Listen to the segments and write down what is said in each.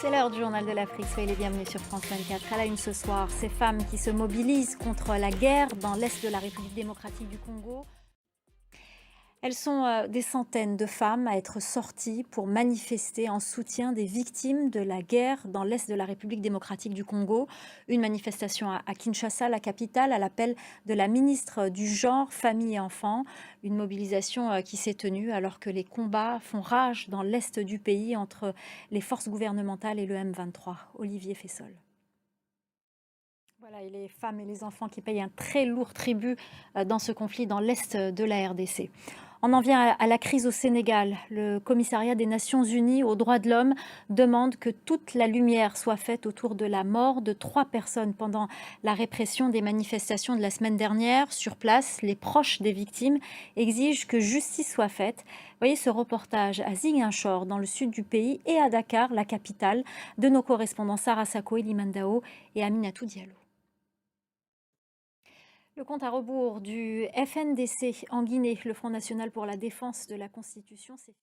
C'est l'heure du journal de l'Afrique. Soyez les bienvenus sur France 24. À la une ce soir, ces femmes qui se mobilisent contre la guerre dans l'est de la République démocratique du Congo. Elles sont des centaines de femmes à être sorties pour manifester en soutien des victimes de la guerre dans l'est de la République démocratique du Congo. Une manifestation à Kinshasa, la capitale, à l'appel de la ministre du Genre, Famille et Enfants. Une mobilisation qui s'est tenue alors que les combats font rage dans l'est du pays entre les forces gouvernementales et le M23. Olivier Fessol. Voilà, et les femmes et les enfants qui payent un très lourd tribut dans ce conflit dans l'est de la RDC. On en vient à la crise au Sénégal. Le commissariat des Nations Unies aux droits de l'homme demande que toute la lumière soit faite autour de la mort de 3 personnes pendant la répression des manifestations de la semaine dernière. Sur place, les proches des victimes exigent que justice soit faite. Voyez ce reportage à Ziguinchor, dans le sud du pays, et à Dakar, la capitale, de nos correspondants Sarah Sako, Elimandao et Aminatou Diallo. Le compte à rebours du FNDC en Guinée, le Front national pour la défense de la Constitution, c'est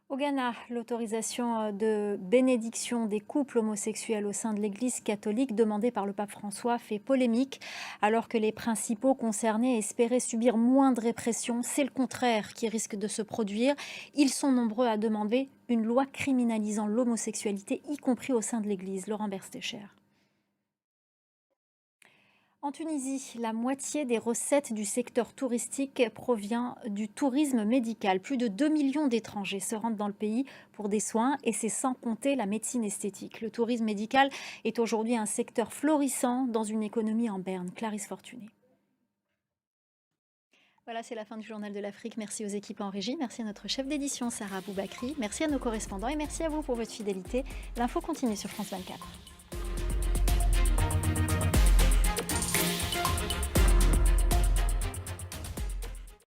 au Ghana. L'autorisation de bénédiction des couples homosexuels au sein de l'Église catholique demandée par le pape François fait polémique. Alors que les principaux concernés espéraient subir moins de répression, c'est le contraire qui risque de se produire. Ils sont nombreux à demander une loi criminalisant l'homosexualité, y compris au sein de l'Église. Laurent Berstécher. En Tunisie, la moitié des recettes du secteur touristique provient du tourisme médical. Plus de 2 millions d'étrangers se rendent dans le pays pour des soins et c'est sans compter la médecine esthétique. Le tourisme médical est aujourd'hui un secteur florissant dans une économie en berne. Clarisse Fortuné. Voilà, c'est la fin du Journal de l'Afrique. Merci aux équipes en régie, merci à notre chef d'édition Sarah Boubakri, merci à nos correspondants et merci à vous pour votre fidélité. L'info continue sur France 24.